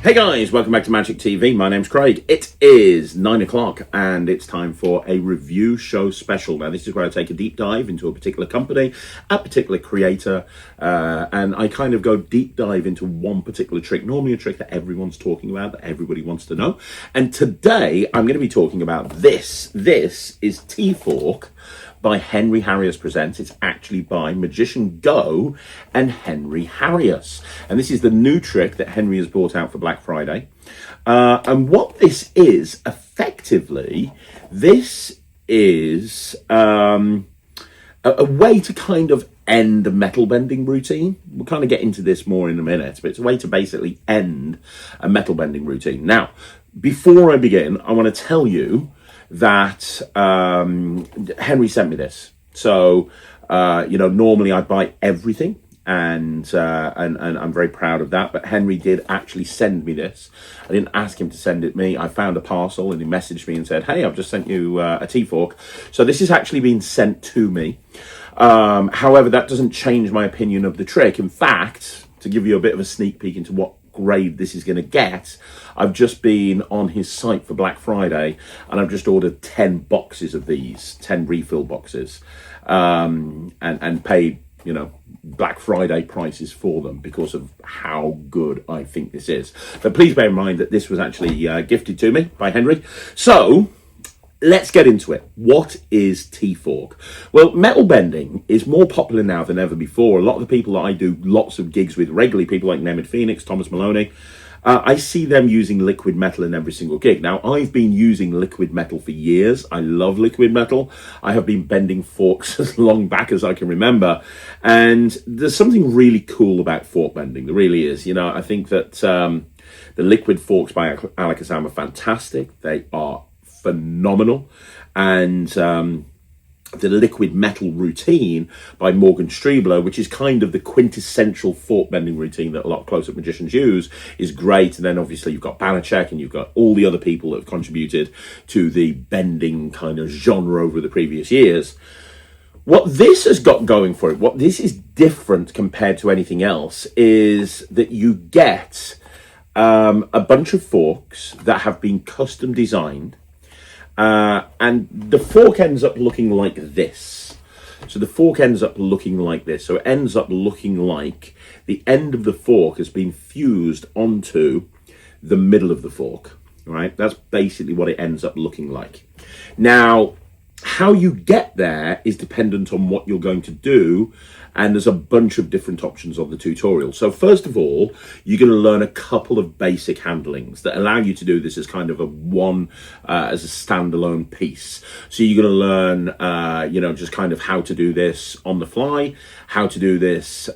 Hey guys, welcome back to Magic TV. My name's Craig. It is 9 o'clock and it's time for a review show special. Now this is where I take a deep dive into a particular company, a particular creator, and I kind of go deep dive into one particular trick, normally a trick that everyone's talking about, that everybody wants to know. And today I'm going to be talking about this. This is Tfork by Harrius Presents. It's actually by Magician Go and Harrius. And this is the new trick that Henry has brought out for Black Friday. And what this is, effectively, this is a way to kind of end a metal bending routine. We'll kind of get into this more in a minute, but it's a way to basically end a metal bending routine. Now, before I begin, I want to tell you that Henry sent me this. So, normally I buy everything, and I'm very proud of that. But Henry did actually send me this. I didn't ask him to send it me. I found a parcel and he messaged me and said, "Hey, I've just sent you a Tfork." So this is actually being sent to me. However, that doesn't change my opinion of the trick. In fact, to give you a bit of a sneak peek into what grade this is going to get, I've just been on his site for Black Friday and I've just ordered 10 boxes of these, 10 refill boxes, and paid, Black Friday prices for them because of how good I think this is. But please bear in mind that this was actually gifted to me by Henry. So let's get into it. What is Tfork? Well, metal bending is more popular now than ever before. A lot of the people that I do lots of gigs with regularly, people like Nemeth Phoenix, Thomas Maloney, I see them using liquid metal in every single gig. Now, I've been using liquid metal for years. I love liquid metal. I have been bending forks as long back as I can remember. And there's something really cool about fork bending. There really is. I think that the liquid forks by Alakazam are fantastic. They are phenomenal. And the liquid metal routine by Morgan Striebler, which is kind of the quintessential fork bending routine that a lot of close-up magicians use, is great. And then obviously you've got Banachek and you've got all the other people that have contributed to the bending kind of genre over the previous years. What this has got going for it, what this is different compared to anything else, is that you get a bunch of forks that have been custom designed. And the fork ends up looking like this. So the fork ends up looking like this. So it ends up looking like the end of the fork has been fused onto the middle of the fork, right? That's basically what it ends up looking like. Now, how you get there is dependent on what you're going to do, and there's a bunch of different options on the tutorial. So first of all, you're going to learn a couple of basic handlings that allow you to do this as kind of as a standalone piece. So you're going to learn, just kind of how to do this on the fly, how to do this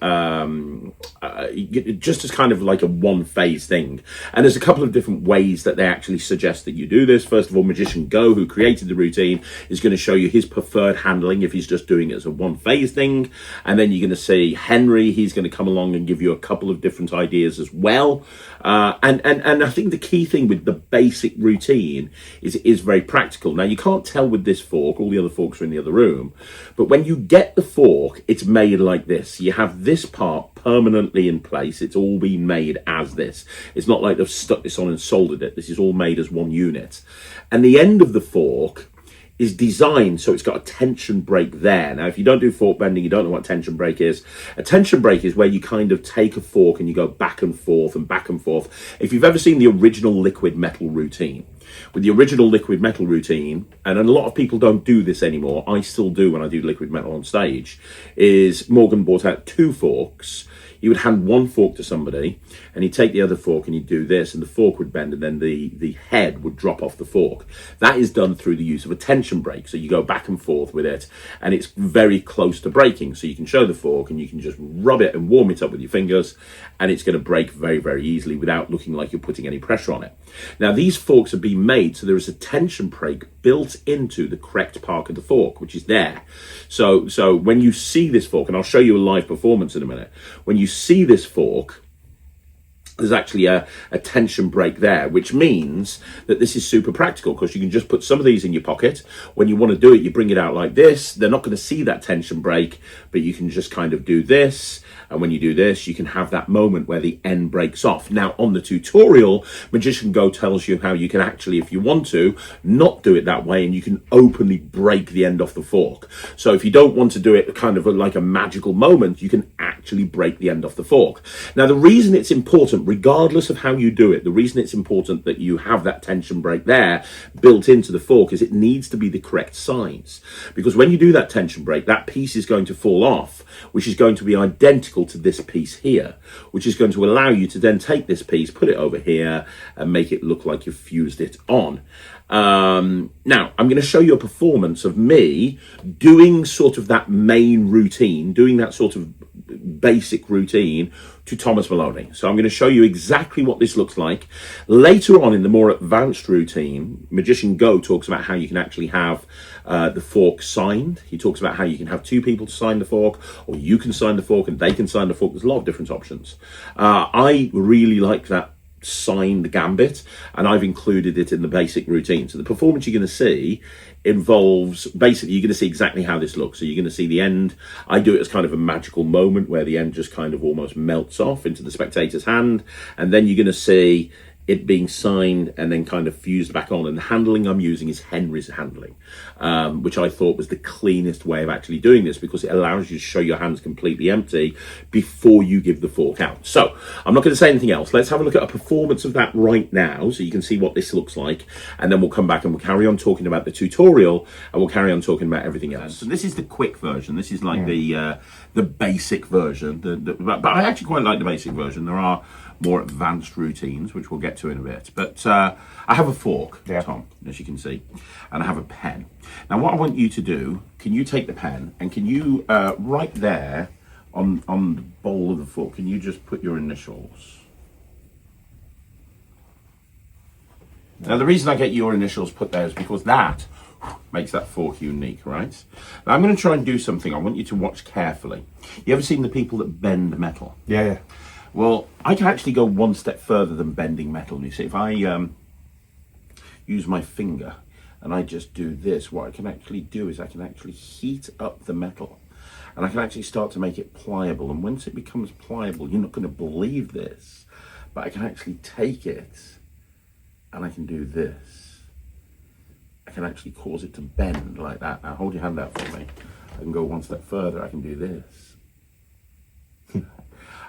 just as kind of like a one-phase thing. And there's a couple of different ways that they actually suggest that you do this. First of all, Magician Go, who created the routine, is going to show you his preferred handling if he's just doing it as a one-phase thing. And then you're going to see Henry, he's going to come along and give you a couple of different ideas as well. And I think the key thing with the basic routine is it is very practical. Now, you can't tell with this fork, all the other forks are in the other room, but when you get the fork, it's made like this. You have this part permanently in place. It's all been made as this. It's not like they've stuck this on and soldered it. This is all made as one unit. And the end of the fork is designed so it's got a tension break there. Now, if you don't do fork bending, you don't know what tension break is. A tension break is where you kind of take a fork and you go back and forth and back and forth. If you've ever seen the original liquid metal routine, with the original liquid metal routine, and a lot of people don't do this anymore, I still do when I do liquid metal on stage, is Morgan brought out 2 forks. You would hand one fork to somebody and he'd take the other fork and he'd do this, and the fork would bend and then the head would drop off the fork. That is done through the use of a tension break. So you go back and forth with it and it's very close to breaking. So you can show the fork and you can just rub it and warm it up with your fingers and it's going to break very, very easily without looking like you're putting any pressure on it. Now, these forks have been made so there is a tension break built into the correct part of the fork, which is there. So when you see this fork, and I'll show you a live performance in a minute, when you see this fork, there's actually a tension break there, which means that this is super practical because you can just put some of these in your pocket. When you want to do it, you bring it out like this. They're not going to see that tension break, but you can just kind of do this. And when you do this, you can have that moment where the end breaks off. Now, on the tutorial, Magician Go tells you how you can actually, if you want to, not do it that way, and you can openly break the end off the fork. So if you don't want to do it kind of like a magical moment, you can actually break the end off the fork. Now, the reason it's important, regardless of how you do it, the reason it's important that you have that tension break there built into the fork is it needs to be the correct size. Because when you do that tension break, that piece is going to fall off, which is going to be identical to this piece here, which is going to allow you to then take this piece, put it over here, and make it look like you've fused it on. Now, I'm going to show you a performance of me doing sort of that main routine, doing that sort of basic routine to Thomas Maloney. So I'm going to show you exactly what this looks like. Later on in the more advanced routine, Magician Go talks about how you can actually have the fork signed. He talks about how you can have two people to sign the fork, or you can sign the fork and they can sign the fork. There's a lot of different options. I really like that sign the gambit, and I've included it in the basic routine. So the performance you're going to see involves, basically you're going to see exactly how this looks. So you're going to see the end. I do it as kind of a magical moment where the end just kind of almost melts off into the spectator's hand, and then you're going to see it being signed and then kind of fused back on. And the handling I'm using is Henry's handling, which I thought was the cleanest way of actually doing this, because it allows you to show your hands completely empty before you give the fork out. So I'm not going to say anything else. Let's have a look at a performance of that right now so you can see what this looks like, and then we'll come back and we'll carry on talking about the tutorial, and we'll carry on talking about everything else. So this is the quick version. This is like the basic version, but I actually quite like the basic version. There are more advanced routines, which we'll get to in a bit. But I have a fork, Tom, as you can see, and I have a pen. Now, what I want you to do, can you take the pen and can you, right there on the bowl of the fork, can you just put your initials? Now, the reason I get your initials put there is because that makes that fork unique, right? Now, I'm going to try and do something. I want you to watch carefully. You ever seen the people that bend metal? Yeah. Well, I can actually go one step further than bending metal. You see, if I use my finger and I just do this, what I can actually do is I can actually heat up the metal, and I can actually start to make it pliable. And once it becomes pliable, you're not going to believe this, but I can actually take it and I can do this. I can actually cause it to bend like that. Now hold your hand out for me. I can go one step further. I can do this.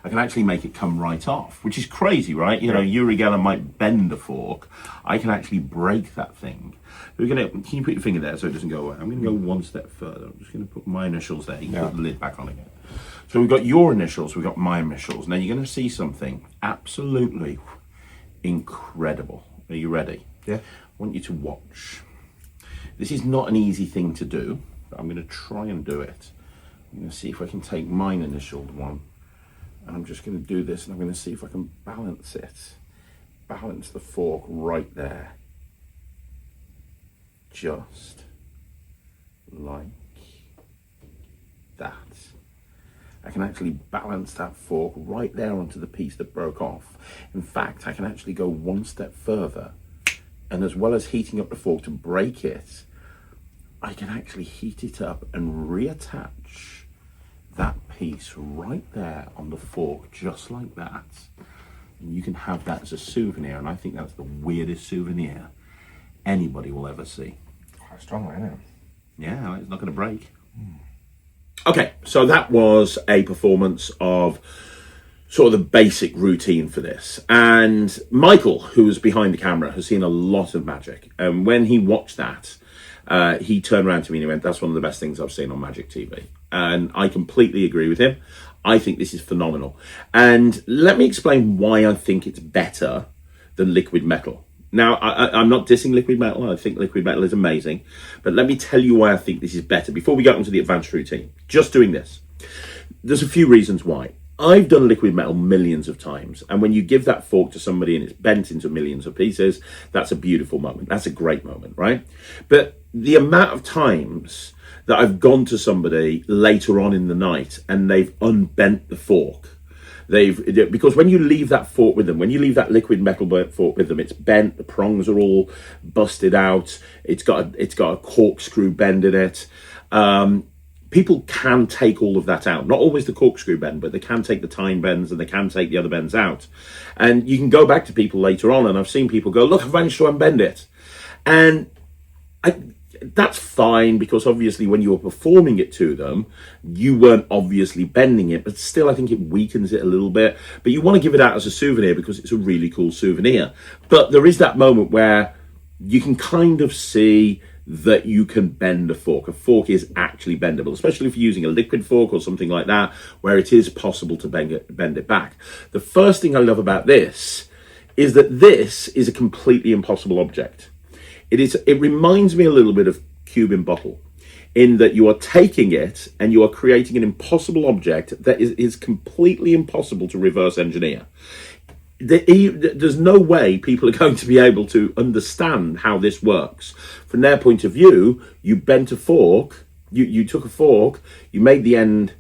I can actually make it come right off, which is crazy, right? You know, Uri Geller might bend the fork. I can actually break that thing. Can you put your finger there so it doesn't go away? I'm going to go one step further. I'm just going to put my initials there. You can put the lid back on again. So we've got your initials, we've got my initials. Now you're going to see something absolutely incredible. Are you ready? Yeah. I want you to watch. This is not an easy thing to do, but I'm going to try and do it. I'm going to see if I can take mine initialed one. And I'm just going to do this, and I'm going to see if I can balance it. Balance the fork right there. Just like that. I can actually balance that fork right there onto the piece that broke off. In fact, I can actually go one step further, and as well as heating up the fork to break it, I can actually heat it up and reattach that piece right there on the fork, just like that. And you can have that as a souvenir, and I think that's the weirdest souvenir anybody will ever see. Quite strong, isn't it? Yeah, it's not going to break. Okay, so that was a performance of sort of the basic routine for this. And Michael, who was behind the camera, has seen a lot of magic. And when he watched that, he turned around to me and he went, "That's one of the best things I've seen on Magic TV." And I completely agree with him. I think this is phenomenal. And let me explain why I think it's better than liquid metal. Now, I'm not dissing liquid metal. I think liquid metal is amazing. But let me tell you why I think this is better. Before we get onto the advanced routine, just doing this, there's a few reasons why. I've done liquid metal millions of times. And when you give that fork to somebody and it's bent into millions of pieces, that's a beautiful moment. That's a great moment, right? But the amount of times that I've gone to somebody later on in the night and they've unbent the fork, Because when you leave that fork with them, when you leave that liquid metal fork with them, it's bent. The prongs are all busted out. It's got a corkscrew bend in it. People can take all of that out. Not always the corkscrew bend, but they can take the tine bends and they can take the other bends out. And you can go back to people later on, and I've seen people go, look, I've managed to unbend it. And that's fine, because obviously when you were performing it to them, you weren't obviously bending it, but still I think it weakens it a little bit. But you want to give it out as a souvenir because it's a really cool souvenir. But there is that moment where you can kind of see that you can bend a fork. A fork is actually bendable, especially if you're using a liquid fork or something like that, where it is possible to bend it back. The first thing I love about this is that this is a completely impossible object. It reminds me a little bit of cube in bottle, in that you are taking it and you are creating an impossible object that is completely impossible to reverse engineer. There's no way people are going to be able to understand how this works. From their point of view, you bent a fork, you took a fork, you made the end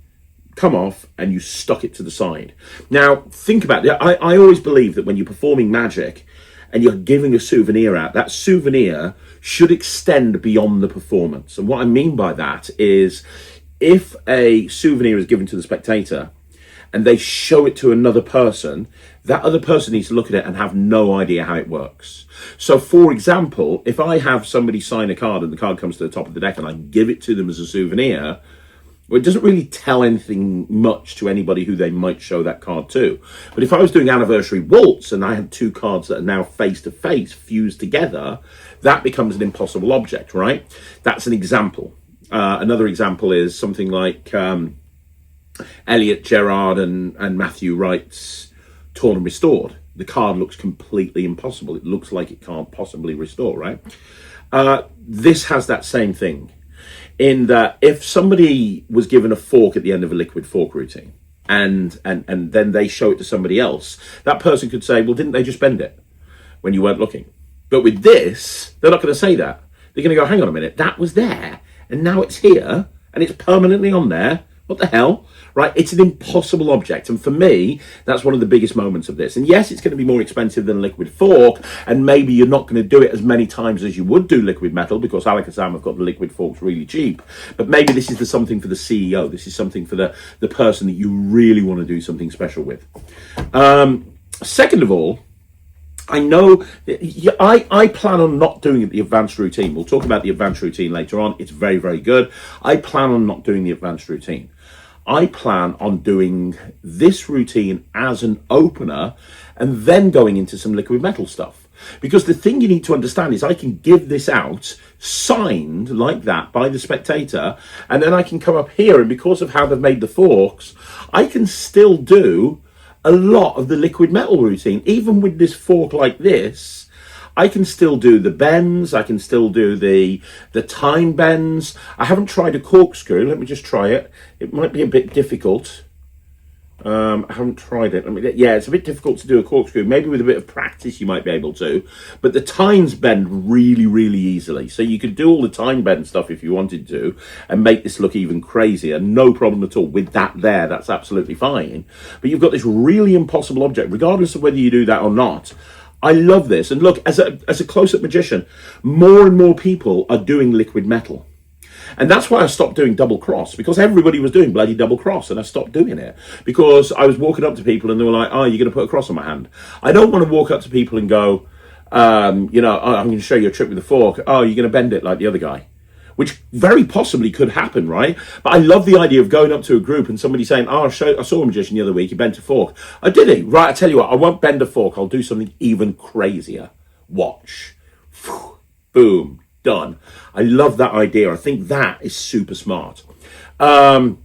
come off, and you stuck it to the side. Now, think about it. I always believe that when you're performing magic and you're giving a souvenir out, that souvenir should extend beyond the performance. And what I mean by that is, if a souvenir is given to the spectator and they show it to another person, that other person needs to look at it and have no idea how it works. So, for example, if I have somebody sign a card and the card comes to the top of the deck and I give it to them as a souvenir, well, it doesn't really tell anything much to anybody who they might show that card to. But if I was doing Anniversary Waltz and I had two cards that are now face-to-face fused together, that becomes an impossible object, right? That's an example. Another example is something like Elliot Gerard and Matthew Wright's Torn and Restored. The card looks completely impossible. It looks like it can't possibly restore, right? This has that same thing, in that if somebody was given a fork at the end of a liquid fork routine and then they show it to somebody else, that person could say, well, didn't they just bend it when you weren't looking? But with this, they're not going to say that. They're going to go, hang on a minute, that was there and now it's here and it's permanently on there. What the hell? Right? It's an impossible object. And for me, that's one of the biggest moments of this. And yes, it's going to be more expensive than a liquid fork. And maybe you're not going to do it as many times as you would do liquid metal, because Alakazam have got the liquid forks really cheap. But maybe this is something for the CEO. This is something for the person that you really want to do something special with. Second of all, I know I plan on not doing the advanced routine. We'll talk about the advanced routine later on. It's very, very good. I plan on not doing the advanced routine. I plan on doing this routine as an opener and then going into some liquid metal stuff. Because the thing you need to understand is I can give this out signed like that by the spectator, and then I can come up here, and because of how they've made the forks, I can still do a lot of the liquid metal routine. Even with this fork like this, I can still do the bends, I can still do the time bends. I haven't tried a corkscrew. Let me just try it. It might be a bit difficult. I haven't tried it. Yeah, it's a bit difficult to do a corkscrew. Maybe with a bit of practice you might be able to. But the tines bend really, really easily. So you could do all the time bend stuff if you wanted to and make this look even crazier. No problem at all. With that there, that's absolutely fine. But you've got this really impossible object, regardless of whether you do that or not. I love this. And look, as a close-up magician, more and more people are doing liquid metal. And that's why I stopped doing double cross, because everybody was doing bloody double cross, and I stopped doing it because I was walking up to people and they were like, oh, you're going to put a cross on my hand. I don't want to walk up to people and go, I'm going to show you a trick with a fork. Oh, you're going to bend it like the other guy, which very possibly could happen, right? But I love the idea of going up to a group and somebody saying, oh, I saw a magician the other week, he bent a fork. Oh, did he? Right, I tell you what, I won't bend a fork. I'll do something even crazier. Watch. Boom. Done. I love that idea. I think that is super smart. I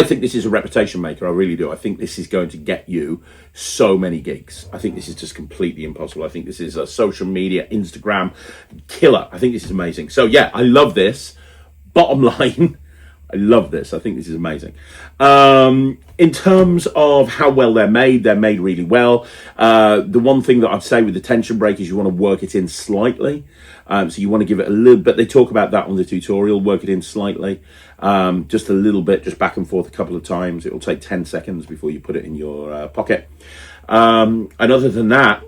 think this is a reputation maker. I really do. I think this is going to get you so many gigs. I think this is just completely impossible. I think this is a social media, Instagram killer. I think this is amazing. So yeah, I love this. Bottom line, I love this. I think this is amazing. In terms of how well they're made really well. The one thing that I'd say with the tension break is you want to work it in slightly. So you want to give it a little bit. They talk about that on the tutorial, work it in slightly. Just a little bit, just back and forth a couple of times. It will take 10 seconds before you put it in your pocket. And other than that,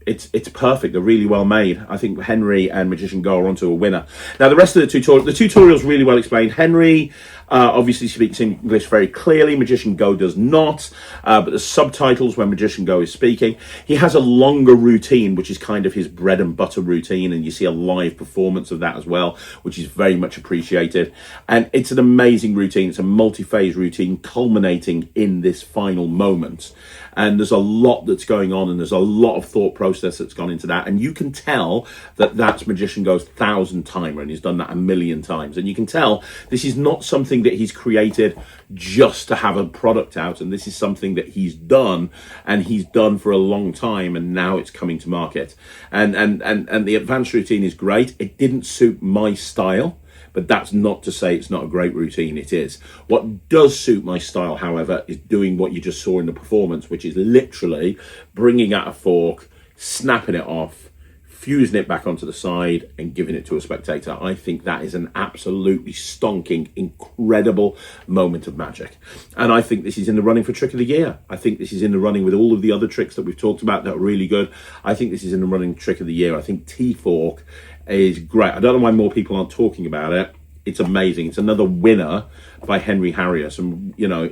it's perfect. They're really well made. I think Henry and Magician Go are onto a winner. Now, the rest of the tutorial's really well explained. Henry obviously speaks English very clearly. Magician Go does not, but the subtitles when Magician Go is speaking. He has a longer routine, which is kind of his bread and butter routine, and you see a live performance of that as well, which is very much appreciated. And it's an amazing routine. It's a multi-phase routine culminating in this final moment. And there's a lot that's going on, and there's a lot of thought process that's gone into that. And you can tell that that's Magician Go's 1,000th timer, and he's done that 1,000,000 times. And you can tell this is not something that he's created just to have a product out, and this is something that he's done, and he's done for a long time, and now it's coming to market. And the advanced routine is great. It didn't suit my style, but that's not to say it's not a great routine. It is. What does suit my style, however, is doing what you just saw in the performance, which is literally bringing out a fork, snapping it off, fusing it back onto the side and giving it to a spectator. I think that is an absolutely stonking, incredible moment of magic. And I think this is in the running for Trick of the Year. I think this is in the running with all of the other tricks that we've talked about that are really good. I think this is in the running Trick of the Year. I think Tfork is great. I don't know why more people aren't talking about it. It's amazing. It's another winner by Henry Harrius. And, you know,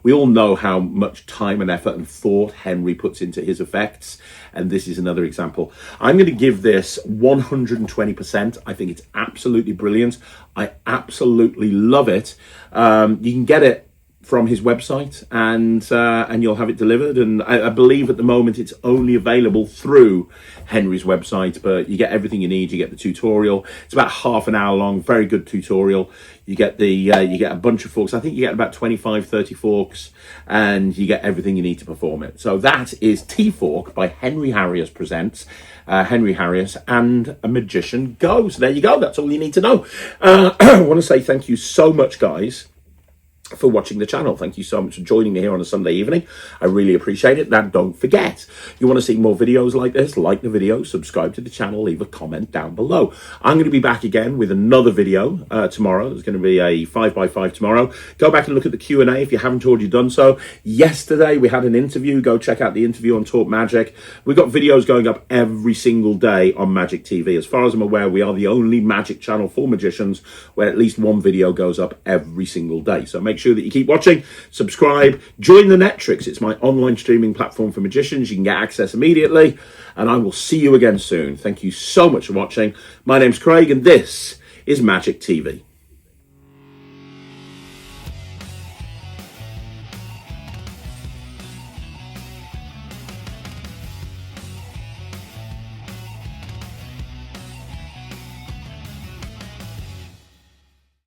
we all know how much time and effort and thought Henry puts into his effects. And this is another example. I'm going to give this 120%. I think it's absolutely brilliant. I absolutely love it. You can get it from his website, and you'll have it delivered. And I believe at the moment it's only available through Henry's website, but you get everything you need. You get the tutorial. It's about half an hour long, very good tutorial. You get you get a bunch of forks. I think you get about 25, 30 forks, and you get everything you need to perform it. So that is Tfork by Henry Harrius presents Henry Harrius and a Magician Go. So there you go. That's all you need to know. I want to say thank you so much, guys, for watching the channel. Thank you so much for joining me here on a Sunday evening. I really appreciate it. And don't forget, you want to see more videos like this, like the video, subscribe to the channel, leave a comment down below. I'm going to be back again with another video tomorrow. There's going to be a 5x5 tomorrow. Go back and look at the Q&A if you haven't already done so. Yesterday we had an interview. Go check out the interview on Talk Magic. We've got videos going up every single day on Magic TV. As far as I'm aware, we are the only magic channel for magicians where at least one video goes up every single day. So make sure that you keep watching, subscribe, join the Netrix. It's my online streaming platform for magicians. You can get access immediately, and I will see you again soon. Thank you so much for watching. My name's Craig, and this is Magic TV.